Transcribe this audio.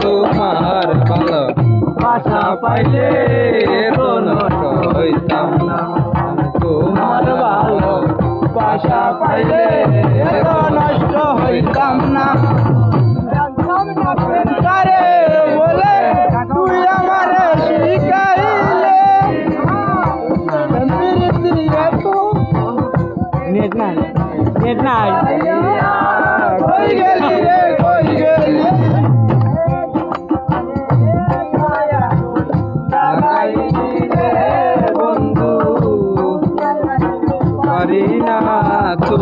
তোমার ভালো বাসা পাইলে তো নষ্ট হইতাম না তোমার ভালো বাসা পাইলে তো নষ্ট হইতাম না বলে তুই আমারে শিখাইলে নেট নাই কই গেলি রে কই গেলি বন্ধু পারি না তো